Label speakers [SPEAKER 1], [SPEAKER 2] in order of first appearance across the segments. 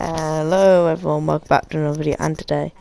[SPEAKER 1] Hello everyone, welcome back to another video, and today,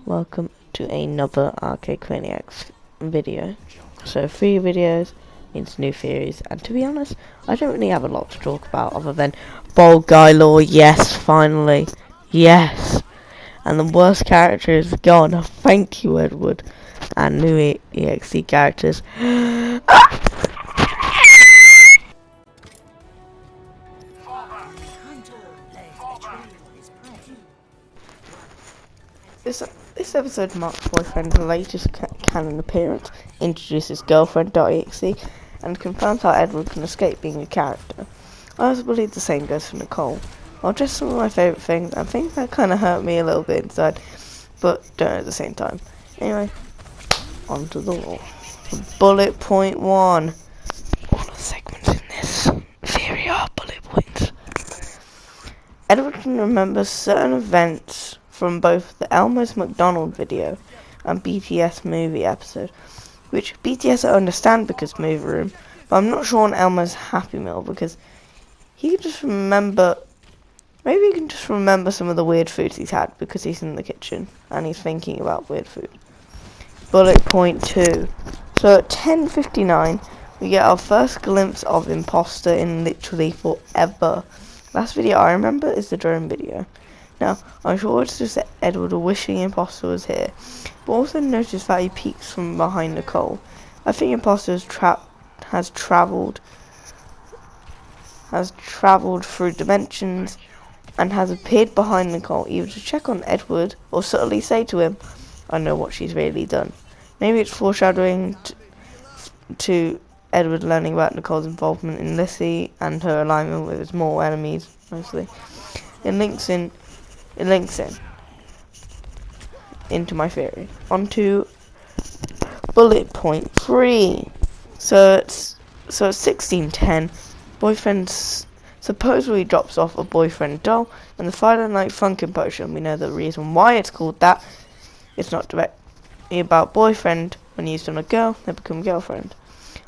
[SPEAKER 1] welcome to another Arcade Crainiacs video. So 3 videos means new theories, and to be honest, I don't really have a lot to talk about other than Bald Guy Law, yes, finally, yes, and the worst character is gone, thank you Edward, and new EXE characters. This episode marks Boyfriend's latest canon appearance, introduces Girlfriend.exe, and confirms how Edward can escape being a character. I also believe the same goes for Nicole. Well, just some of my favourite things, and things that kind of hurt me a little bit inside, but don't at the same time. Anyway, on to the law. Bullet point 1. All the segments in this theory are bullet points. Edward can remember certain events from both the Elmo's McDonald video and BTS movie episode, which BTS I understand because movie room, but I'm not sure on Elmo's Happy Meal because he can just remember, maybe he can just remember some of the weird foods he's had because he's in the kitchen and he's thinking about weird food. Bullet point 2. So at 10:59 we get our first glimpse of Imposter in literally forever. Last video I remember is the drone video. Now, I'm sure it's just that Edward wishing Imposter was here, but also notice that he peeks from behind Nicole. I think Imposter has travelled through dimensions and has appeared behind Nicole, either to check on Edward or subtly say to him, I know what she's really done. Maybe it's foreshadowing to Edward learning about Nicole's involvement in Lissy and her alignment with his mortal enemies, mostly. It links into my theory. On to bullet point 3. So it's 16:10. Boyfriend supposedly drops off a boyfriend doll and the Friday Night Funkin' potion. We know the reason why it's called that. It's not directly about boyfriend. When used on a girl, they become girlfriend.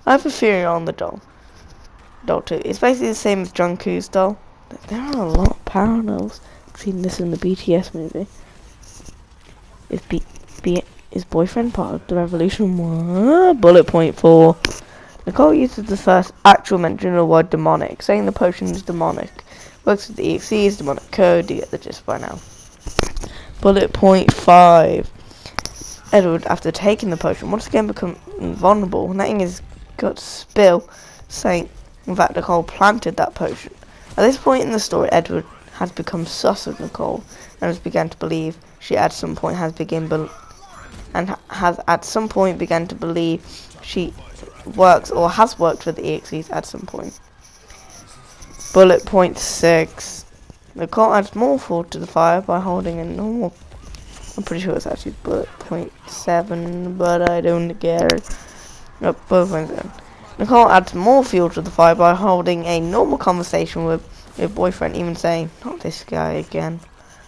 [SPEAKER 1] I have a theory on the doll too. It's basically the same as Jungkook's doll. There are a lot of parallels. I've seen this in the BTS movie. Is boyfriend part of the revolution? What? Bullet point 4. Nicole uses the first actual mention of the word demonic, saying the potion is demonic. Works with the EXE's demonic code. You get the gist by now. Bullet point 5. Edward, after taking the potion, once again becomes invulnerable, letting his guts spill, saying that Nicole planted that potion. At this point in the story, Edward has become sus of Nicole and has begun to believe she at some point has begun to believe she works or has worked with the EXEs at some point. Bullet point 6. Nicole adds more fuel to the fire by holding a normal. I'm pretty sure it's actually bullet point 7, but I don't care. Nope, bullet point 7. Nicole adds more fuel to the fire by holding a normal conversation with her boyfriend, even saying, not this guy again.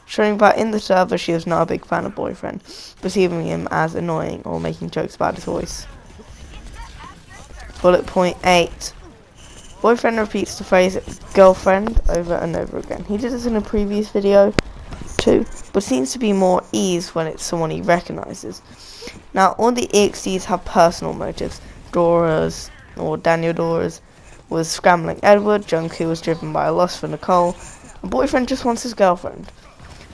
[SPEAKER 1] Showing that in the server she was not a big fan of boyfriend, perceiving him as annoying or making jokes about his voice. Bullet point 8. Boyfriend repeats the phrase girlfriend over and over again. He did this in a previous video too, but seems to be more ease when it's someone he recognises. Now, all the EXEs have personal motives. Dora's, or Daniel Dora's, was scrambling Edward. Jungkook was driven by a lust for Nicole. A boyfriend just wants his girlfriend.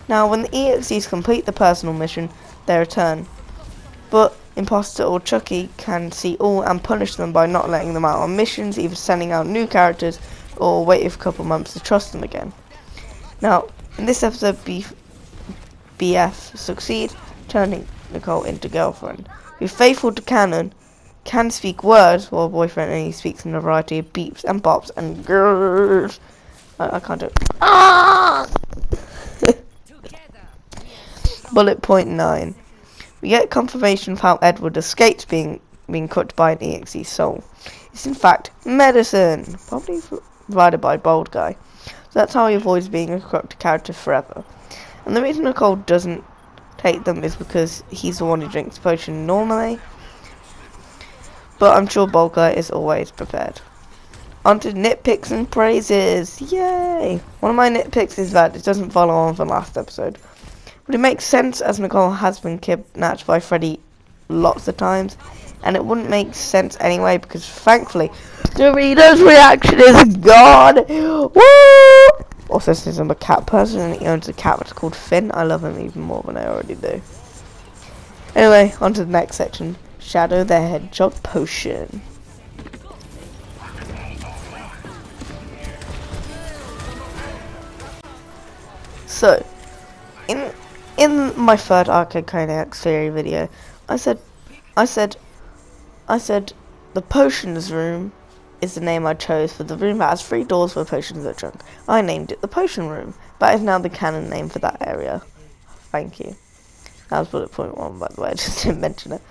[SPEAKER 1] Now, when the EXEs complete the personal mission, they return. But Imposter or Chucky can see all and punish them by not letting them out on missions, either sending out new characters or waiting for a couple months to trust them again. Now, in this episode, BF succeeds, turning Nicole into girlfriend, who's faithful to canon, can speak words, while boyfriend only speaks in a variety of beeps and bops and grrrs. I can't do it. Ah! Bullet point 9. We get confirmation of how Edward escapes being cooked by an EXE soul. It's in fact medicine, probably provided by Bald Guy. So that's how he avoids being a cooked character forever. And the reason Nicole doesn't take them is because he's the one who drinks the potion normally. But I'm sure Bald Guy is always prepared. On to nitpicks and praises. Yay! One of my nitpicks is that it doesn't follow on from last episode. But it makes sense as Nicole has been kidnapped by Freddy lots of times. And it wouldn't make sense anyway because thankfully Dorito's reaction is gone. Woo! Also, since I'm a cat person and he owns a cat that's called Finn, I love him even more than I already do. Anyway, on to the next section. Shadow the Hedgehog Potion. So, in my third Arcade Crainiacs theory video, I said the potions room is the name I chose for the room that has 3 doors where potions are drunk. I named it the potion room. That is now the canon name for that area. Thank you. That was bullet point 1, by the way, I just didn't mention it.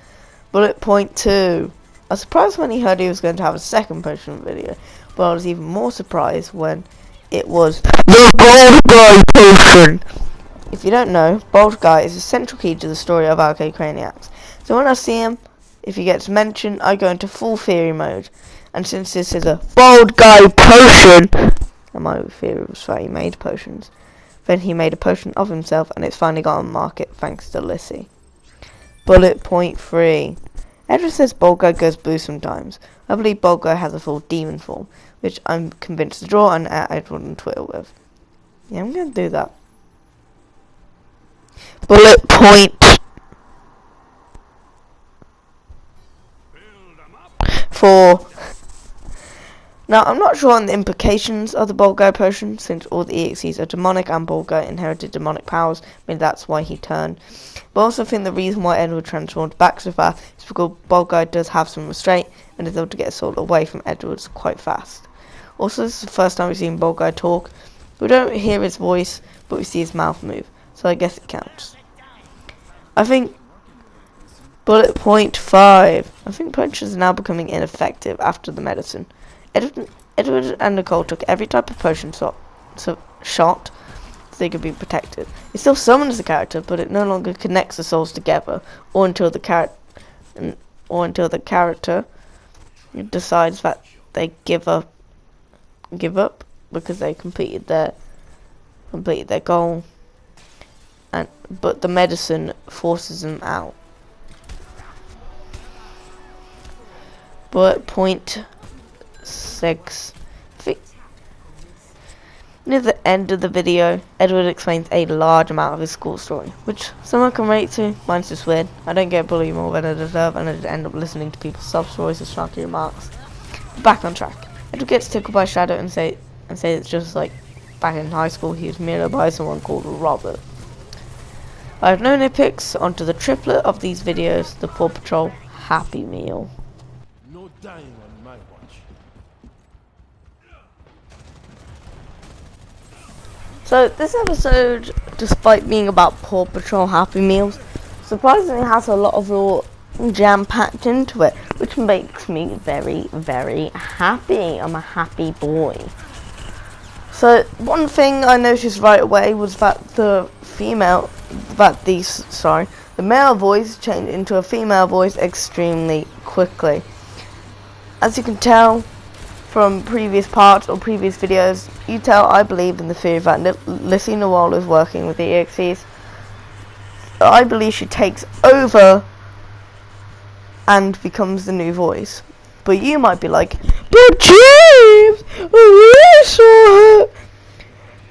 [SPEAKER 1] Bullet point 2. I was surprised when he heard he was going to have a second potion video, but I was even more surprised when it was the Bald Guy potion. If you don't know, Bald Guy is a central key to the story of Arcade Crainiacs. So when I see him, if he gets mentioned, I go into full theory mode. And since this is a Bald Guy potion, and my theory was that he made potions, then he made a potion of himself, and it's finally got on the market thanks to Lissy. Bullet point 3. Edward says Bald Guy goes blue sometimes. I believe Bald Guy has a full demon form, which I'm convinced to draw and at Edward on Twitter with. Yeah, I'm going to do that. Bullet point 4. Now, I'm not sure on the implications of the Bald Guy potion, since all the EXEs are demonic and Bald Guy inherited demonic powers. Maybe that's why he turned. But I also think the reason why Edward transformed back so fast is because Bald Guy does have some restraint and is able to get his soul away from Edward's quite fast. Also, this is the first time we've seen Bald Guy talk. We don't hear his voice, but we see his mouth move, so I guess it counts. I think bullet point 5. I think potions are now becoming ineffective after the medicine. Edward and Nicole took every type of potion shot so they could be protected. It still summons the character, but it no longer connects the souls together, or until the character decides that they give up because they completed their goal. But the medicine forces them out. Bullet point 6. Near the end of the video, Edward explains a large amount of his school story, which someone can relate to. Mine's just weird. I don't get bullied more than I deserve, and I just end up listening to people's sub-stories and snarky remarks. Back on track. Edward gets tickled by Shadow and say it's just like back in high school he was mirrored by someone called Robert. I have no nitpicks. Onto the triplet of these videos, the Paw Patrol Happy Meal.
[SPEAKER 2] No dying on my watch.
[SPEAKER 1] So this episode, despite being about Paw Patrol Happy Meals, surprisingly has a lot of raw jam-packed into it, which makes me very, very happy. I'm a happy boy. So one thing I noticed right away was that the male voice changed into a female voice extremely quickly. As you can tell from previous parts or previous videos, I believe in the theory that Lissy Noel is working with the EXEs. I believe she takes over and becomes the new voice. But you might be like, but James, we saw her,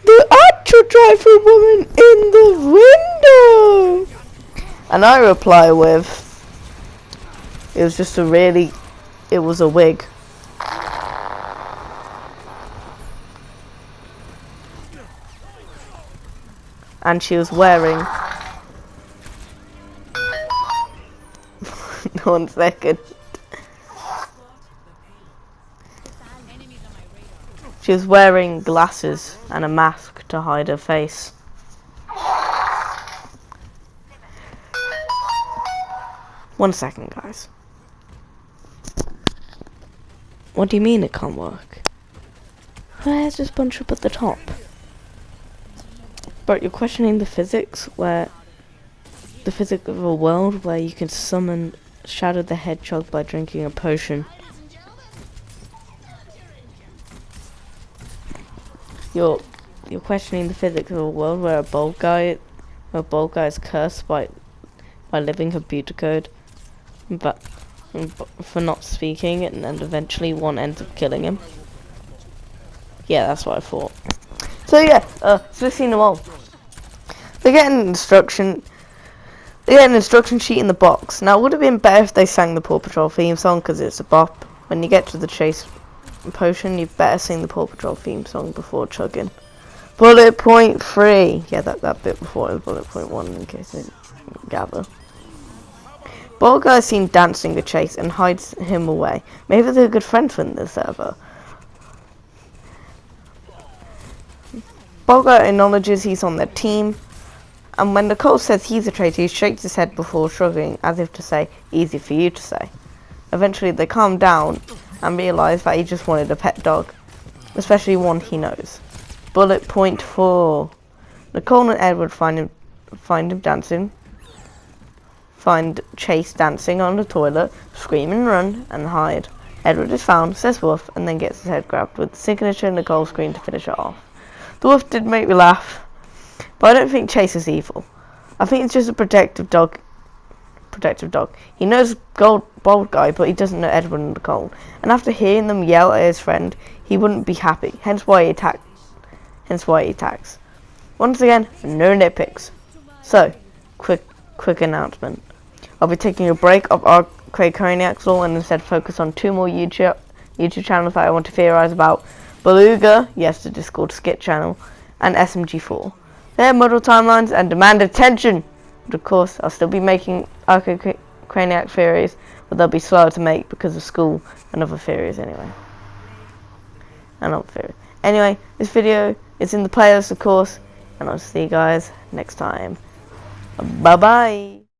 [SPEAKER 1] the actual driver woman in the window. And I reply with, it was a wig. And she was wearing 1 second. She was wearing glasses and a mask to hide her face. One second, guys. What do you mean it can't work? Her hair's just bunched up at the top. But you're questioning the physics of a world where you can summon Shadow the Hedgehog by drinking a potion. you're questioning the physics of a world where a bald guy is cursed by living computer code, but for not speaking, and then eventually one ends up killing him. Yeah, that's what I thought. So yeah, so we've seen them all. They get an instruction sheet in the box. Now, it would have been better if they sang the Paw Patrol theme song, because it's a bop. When you get to the chase potion, you better sing the Paw Patrol theme song before chugging. Bullet point 3. Yeah, that bit before is bullet point 1, in case they didn't gather. Bald guy is seen dancing a chase and hides him away. Maybe they're good friends in this server. Bald guy acknowledges he's on their team, and when Nicole says he's a traitor, he shakes his head before shrugging, as if to say, easy for you to say. Eventually they calm down and realise that he just wanted a pet dog, especially one he knows. Bullet point 4. Nicole and Edward find Chase dancing on the toilet, scream and run, and hide. Edward is found, says woof, and then gets his head grabbed with the signature Nicole screen to finish it off. The woof did make me laugh, but I don't think Chase is evil. I think it's just a protective dog. He knows bald guy, but he doesn't know Edward and Nicole. And after hearing them yell at his friend, he wouldn't be happy. Hence why he attacks. Once again, no nitpicks. So, quick announcement. I'll be taking a break off our Crainiacs lore and instead focus on 2 more YouTube channels that I want to theorize about. Beluga, yes, the Discord skit channel, and SMG4. They're muddle timelines and demand attention. But of course, I'll still be making Crainiac theories, but they'll be slower to make because of school and other theories anyway. Anyway, this video is in the playlist, of course, and I'll see you guys next time. Bye bye.